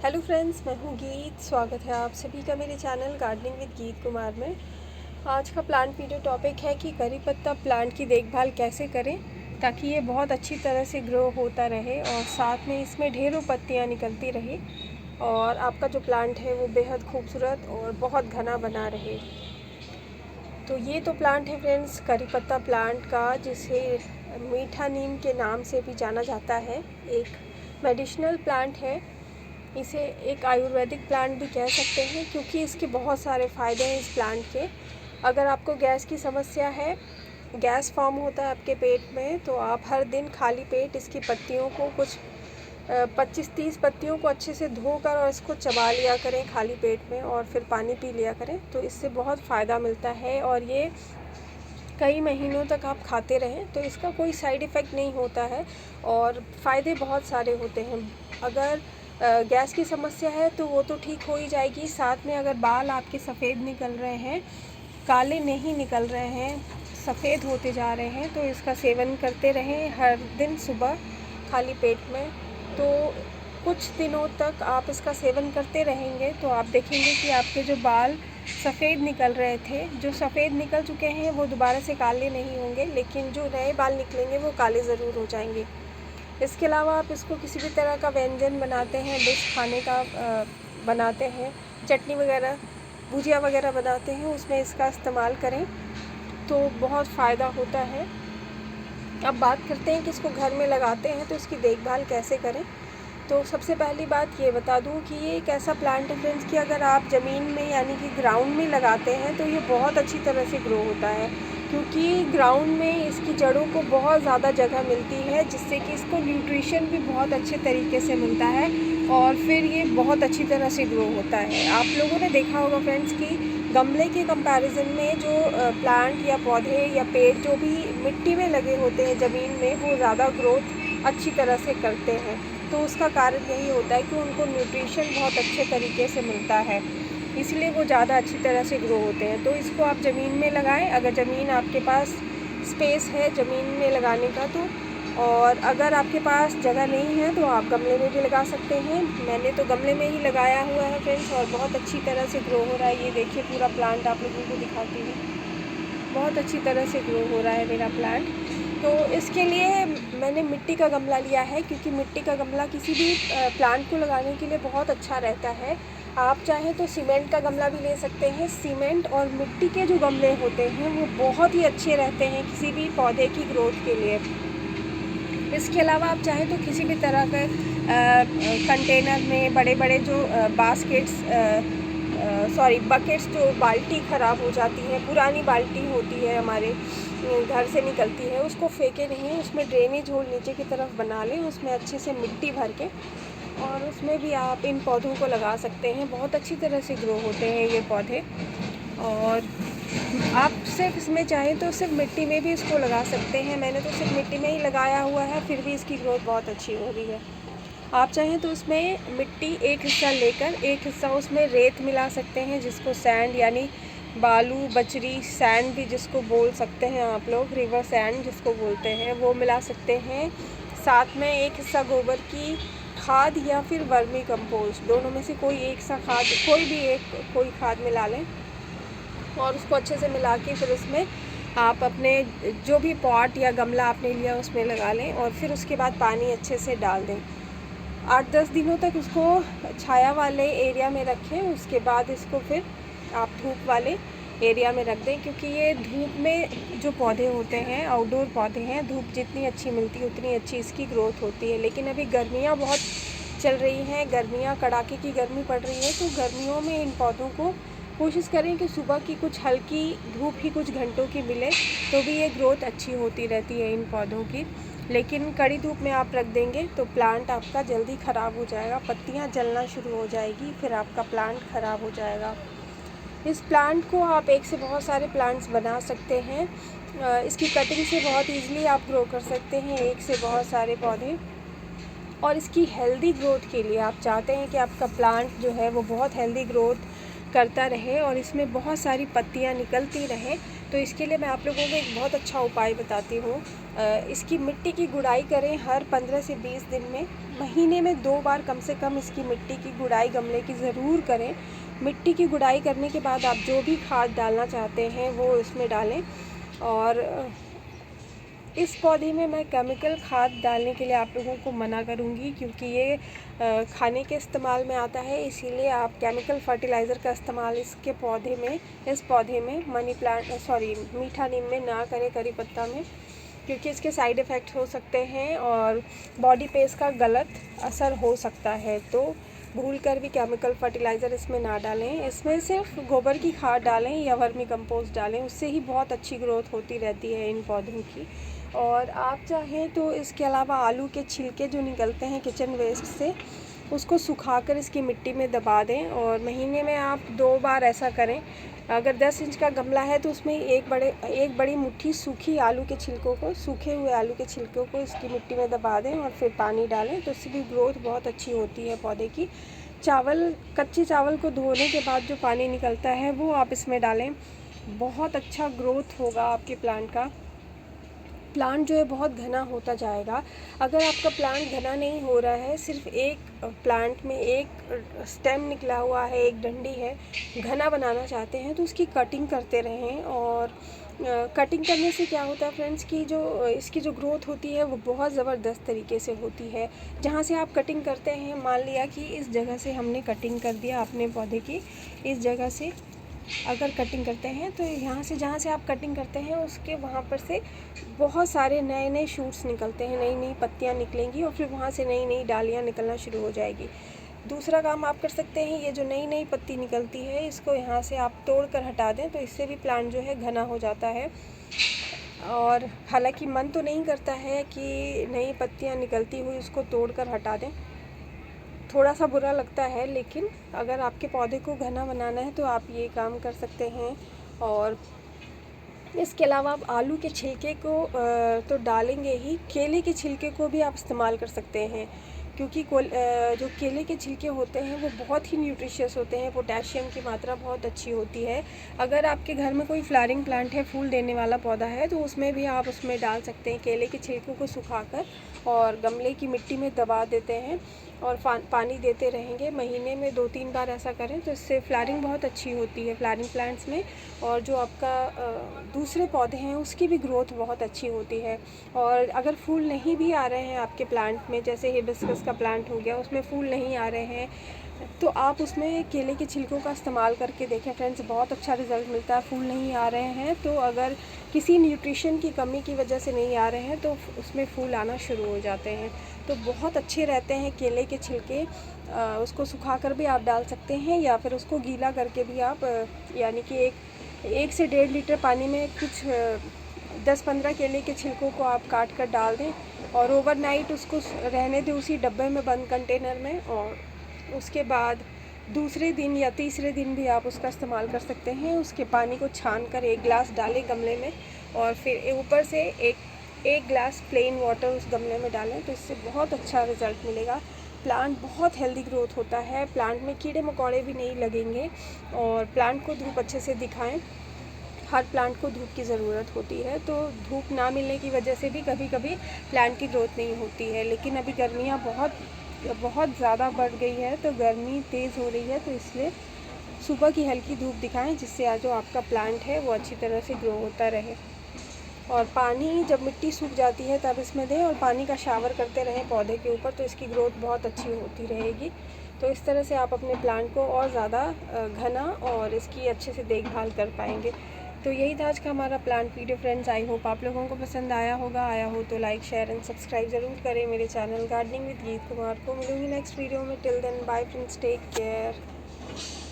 Hello friends, मैं हूँ गीत। स्वागत है आप सभी का मेरे चैनल गार्डनिंग विद गीत कुमार में। आज का प्लांट वीडियो टॉपिक है कि करी पत्ता प्लांट की देखभाल कैसे करें ताकि ये बहुत अच्छी तरह से ग्रो होता रहे और साथ में इसमें ढेरों पत्तियाँ निकलती रहे और आपका जो प्लांट है वो बेहद खूबसूरत और बहुत घना बना रहे। तो ये तो प्लांट है फ्रेंड्स, करी पत्ता प्लांट का, जिसे मीठा नीम के नाम से भी जाना जाता है। एक मेडिसिनल प्लांट है, इसे एक आयुर्वेदिक प्लांट भी कह सकते हैं क्योंकि इसके बहुत सारे फ़ायदे हैं इस प्लांट के। अगर आपको गैस की समस्या है, गैस फॉर्म होता है आपके पेट में, तो आप हर दिन खाली पेट इसकी पत्तियों को कुछ 25-30 पत्तियों को अच्छे से धोकर और इसको चबा लिया करें खाली पेट में और फिर पानी पी लिया करें, तो इससे बहुत फ़ायदा मिलता है और ये कई महीनों तक आप खाते रहें तो इसका कोई साइड इफ़ेक्ट नहीं होता है और फ़ायदे बहुत सारे होते हैं। अगर गैस की समस्या है तो वो तो ठीक हो ही जाएगी, साथ में अगर बाल आपके सफ़ेद निकल रहे हैं, काले नहीं निकल रहे हैं, सफ़ेद होते जा रहे हैं, तो इसका सेवन करते रहें हर दिन सुबह खाली पेट में। तो कुछ दिनों तक आप इसका सेवन करते रहेंगे तो आप देखेंगे कि आपके जो बाल सफ़ेद निकल रहे थे, जो सफ़ेद निकल चुके हैं वो दोबारा से काले नहीं होंगे, लेकिन जो नए बाल निकलेंगे वो काले ज़रूर हो जाएंगे। इसके अलावा आप इसको किसी भी तरह का व्यंजन बनाते हैं, डिश खाने का बनाते हैं, चटनी वगैरह, भुजिया वगैरह बनाते हैं, उसमें इसका इस्तेमाल करें तो बहुत फ़ायदा होता है। अब बात करते हैं कि इसको घर में लगाते हैं तो इसकी देखभाल कैसे करें। तो सबसे पहली बात ये बता दूं कि ये एक ऐसा प्लांट है फ्रेंड्स कि अगर आप ज़मीन में यानी कि ग्राउंड में लगाते हैं तो ये बहुत अच्छी तरह से ग्रो होता है, क्योंकि ग्राउंड में इसकी जड़ों को बहुत ज़्यादा जगह मिलती है, जिससे कि इसको न्यूट्रिशन भी बहुत अच्छे तरीके से मिलता है और फिर ये बहुत अच्छी तरह से ग्रो होता है। आप लोगों ने देखा होगा फ्रेंड्स कि गमले के कंपैरिजन में जो प्लांट या पौधे या पेड़ जो भी मिट्टी में लगे होते हैं ज़मीन में, वो ज़्यादा ग्रोथ अच्छी तरह से करते हैं। तो उसका कारण यही होता है कि उनको न्यूट्रिशन बहुत अच्छे तरीके से मिलता है, इसलिए वो ज़्यादा अच्छी तरह से ग्रो होते हैं। तो इसको आप ज़मीन में लगाएं अगर ज़मीन आपके पास स्पेस है ज़मीन में लगाने का तो, और अगर आपके पास जगह नहीं है तो आप गमले में भी लगा सकते हैं। मैंने तो गमले में ही लगाया हुआ है फ्रेंड्स और बहुत अच्छी तरह से ग्रो हो रहा है। ये देखिए पूरा प्लांट आप लोगों को दिखाती हूँ, बहुत अच्छी तरह से ग्रो हो रहा है मेरा प्लांट। तो इसके लिए मैंने मिट्टी का गमला लिया है, क्योंकि मिट्टी का गमला किसी भी प्लांट को लगाने के लिए बहुत अच्छा रहता है। आप चाहें तो सीमेंट का गमला भी ले सकते हैं। सीमेंट और मिट्टी के जो गमले होते हैं वो बहुत ही अच्छे रहते हैं किसी भी पौधे की ग्रोथ के लिए। इसके अलावा आप चाहें तो किसी भी तरह के कंटेनर में बड़े बड़े जो बकेट्स, जो बाल्टी ख़राब हो जाती है, पुरानी बाल्टी होती है हमारे घर से निकलती है, उसको फेंके नहीं, उसमें ड्रेनेज होल नीचे की तरफ बना लें, उसमें अच्छे से मिट्टी भर के और उसमें भी आप इन पौधों को लगा सकते हैं। बहुत अच्छी तरह से ग्रो होते हैं ये पौधे। और आप सिर्फ इसमें चाहें तो सिर्फ मिट्टी में भी इसको लगा सकते हैं। मैंने तो सिर्फ मिट्टी में ही लगाया हुआ है, फिर भी इसकी ग्रोथ बहुत अच्छी हो रही है। आप चाहें तो उसमें मिट्टी एक हिस्सा लेकर एक हिस्सा उसमें रेत मिला सकते हैं, जिसको सैंड यानी बालू, बजरी, सैंड भी जिसको बोल सकते हैं आप लोग, रिवर सैंड जिसको बोलते हैं, वो मिला सकते हैं। साथ में एक हिस्सा गोबर की खाद या फिर वर्मी कंपोस्ट, दोनों में से कोई एक सा खाद, कोई खाद मिला लें और उसको अच्छे से मिला के फिर उसमें आप अपने जो भी पॉट या गमला आपने लिया उसमें लगा लें और फिर उसके बाद पानी अच्छे से डाल दें। 8-10 दिनों तक उसको छाया वाले एरिया में रखें, उसके बाद इसको फिर आप धूप वाले एरिया में रख दें, क्योंकि ये धूप में जो पौधे होते हैं, आउटडोर पौधे हैं, धूप जितनी अच्छी मिलती है उतनी अच्छी इसकी ग्रोथ होती है। लेकिन अभी गर्मियाँ बहुत चल रही हैं, गर्मियाँ, कड़ाके की गर्मी पड़ रही है, तो गर्मियों में इन पौधों को कोशिश करें कि सुबह की कुछ हल्की धूप ही कुछ घंटों की मिले, तो भी ये ग्रोथ अच्छी होती रहती है इन पौधों की। लेकिन कड़ी धूप में आप रख देंगे तो प्लांट आपका जल्दी ख़राब हो जाएगा, पत्तियां जलना शुरू हो जाएगी, फिर आपका प्लांट ख़राब हो जाएगा। इस प्लांट को आप एक से बहुत सारे प्लांट्स बना सकते हैं। इसकी कटिंग से बहुत ईजिली आप ग्रो कर सकते हैं एक से बहुत सारे पौधे। और इसकी हेल्दी ग्रोथ के लिए आप चाहते हैं कि आपका प्लांट जो है वो बहुत हेल्दी ग्रोथ करता रहे और इसमें बहुत सारी पत्तियां निकलती रहें, तो इसके लिए मैं आप लोगों को एक बहुत अच्छा उपाय बताती हूँ। इसकी मिट्टी की गुड़ाई करें हर 15 से 20 दिन में। महीने में 2 बार कम से कम इसकी मिट्टी की गुड़ाई गमले की ज़रूर करें। मिट्टी की गुड़ाई करने के बाद आप जो भी खाद डालना चाहते हैं वो इसमें डालें। और इस पौधे में मैं केमिकल खाद डालने के लिए आप लोगों को मना करूंगी, क्योंकि ये खाने के इस्तेमाल में आता है। इसीलिए आप केमिकल फर्टिलाइज़र का इस्तेमाल इस पौधे में मीठा नीम में ना करें, करी पत्ता में, क्योंकि इसके साइड इफ़ेक्ट हो सकते हैं और बॉडी पे इसका गलत असर हो सकता है। तो भूल कर भी केमिकल फर्टिलाइज़र इसमें ना डालें। इसमें सिर्फ गोबर की खाद डालें या वर्मी कंपोस्ट डालें, उससे ही बहुत अच्छी ग्रोथ होती रहती है इन पौधों की। और आप चाहें तो इसके अलावा आलू के छिलके जो निकलते हैं किचन वेस्ट से, उसको सुखाकर इसकी मिट्टी में दबा दें और महीने में आप 2 बार ऐसा करें। अगर 10 इंच का गमला है तो उसमें एक बड़ी मुट्ठी सूखे हुए आलू के छिलकों को इसकी मिट्टी में दबा दें और फिर पानी डालें, तो इससे भी ग्रोथ बहुत अच्छी होती है पौधे की। कच्चे चावल को धोने के बाद जो पानी निकलता है वो आप इसमें डालें, बहुत अच्छा ग्रोथ होगा आपके प्लांट का। प्लांट जो है बहुत घना होता जाएगा। अगर आपका प्लांट घना नहीं हो रहा है, सिर्फ एक प्लांट में एक स्टेम निकला हुआ है, एक डंडी है, घना बनाना चाहते हैं तो उसकी कटिंग करते रहें। और कटिंग करने से क्या होता है फ्रेंड्स कि जो इसकी जो ग्रोथ होती है वो बहुत ज़बरदस्त तरीके से होती है। जहाँ से आप कटिंग करते हैं, मान लिया कि इस जगह से हमने कटिंग कर दिया अपने पौधे की, इस जगह से अगर कटिंग करते हैं तो यहाँ से जहाँ से आप कटिंग करते हैं उसके वहाँ पर से बहुत सारे नए नए शूट्स निकलते हैं, नई नई पत्तियाँ निकलेंगी और फिर वहाँ से नई नई डालियाँ निकलना शुरू हो जाएगी। दूसरा काम आप कर सकते हैं, ये जो नई नई पत्ती निकलती है इसको यहाँ से आप तोड़ कर हटा दें, तो इससे भी प्लांट जो है घना हो जाता है। और हालांकि मन तो नहीं करता है कि नई पत्तियाँ निकलती हुई उसको तोड़ कर हटा दें, थोड़ा सा बुरा लगता है, लेकिन अगर आपके पौधे को घना बनाना है तो आप ये काम कर सकते हैं। और इसके अलावा आप आलू के छिलके को तो डालेंगे ही, केले के छिलके को भी आप इस्तेमाल कर सकते हैं, क्योंकि जो केले के छिलके होते हैं वो बहुत ही न्यूट्रिशियस होते हैं, पोटेशियम की मात्रा बहुत अच्छी होती है। अगर आपके घर में कोई फ्लावरिंग प्लांट है, फूल देने वाला पौधा है, तो उसमें भी आप उसमें डाल सकते हैं। केले के छिलकों को सुखाकर और गमले की मिट्टी में दबा देते हैं और पानी देते रहेंगे। महीने में 2-3 बार ऐसा करें तो इससे फ्लावरिंग बहुत अच्छी होती है फ्लावरिंग प्लांट्स में, और जो आपका दूसरे पौधे हैं उसकी भी ग्रोथ बहुत अच्छी होती है। और अगर फूल नहीं भी आ रहे हैं आपके प्लांट में, जैसे हिबिस्कस का प्लांट हो गया, उसमें फूल नहीं आ रहे हैं, तो आप उसमें केले के छिलकों का इस्तेमाल करके देखें फ्रेंड्स, बहुत अच्छा रिज़ल्ट मिलता है। फूल नहीं आ रहे हैं तो अगर किसी न्यूट्रिशन की कमी की वजह से नहीं आ रहे हैं तो उसमें फूल आना शुरू हो जाते हैं, तो बहुत अच्छे रहते हैं केले के छिलके। उसको सुखा कर भी आप डाल सकते हैं या फिर उसको गीला करके भी आप यानी कि 1 से 1.5 लीटर पानी में कुछ 10-15 केले के छिलकों को आप काट कर डाल दें और ओवरनाइट उसको रहने दें उसी डब्बे में, बंद कंटेनर में। और उसके बाद दूसरे दिन या तीसरे दिन भी आप उसका इस्तेमाल कर सकते हैं। उसके पानी को छान कर 1 गिलास डालें गमले में और फिर ऊपर से एक गिलास प्लेन वाटर उस गमले में डालें, तो इससे बहुत अच्छा रिज़ल्ट मिलेगा। प्लांट बहुत हेल्दी ग्रोथ होता है, प्लांट में कीड़े मकोड़े भी नहीं लगेंगे। और प्लांट को धूप अच्छे से दिखाएं, हर प्लांट को धूप की ज़रूरत होती है, तो धूप ना मिलने की वजह से भी कभी कभी प्लांट की ग्रोथ नहीं होती है। लेकिन अभी गर्मियाँ बहुत ज़्यादा बढ़ गई है, तो गर्मी तेज़ हो रही है, तो इसलिए सुबह की हल्की धूप दिखाएं, जिससे आज जो आपका प्लांट है वो अच्छी तरह से ग्रो होता रहे। और पानी जब मिट्टी सूख जाती है तब इसमें दें और पानी का शावर करते रहें पौधे के ऊपर, तो इसकी ग्रोथ बहुत अच्छी होती रहेगी। तो इस तरह से आप अपने प्लांट को और ज़्यादा घना और इसकी अच्छे से देखभाल कर पाएंगे। तो यही था आज का हमारा plant video friends. I hope आप लोगों को पसंद आया होगा। आया हो तो लाइक, शेयर एंड सब्सक्राइब ज़रूर करें मेरे चैनल गार्डनिंग विद गीत कुमार को। मिलूंगी नेक्स्ट वीडियो में। Till then bye friends, take care.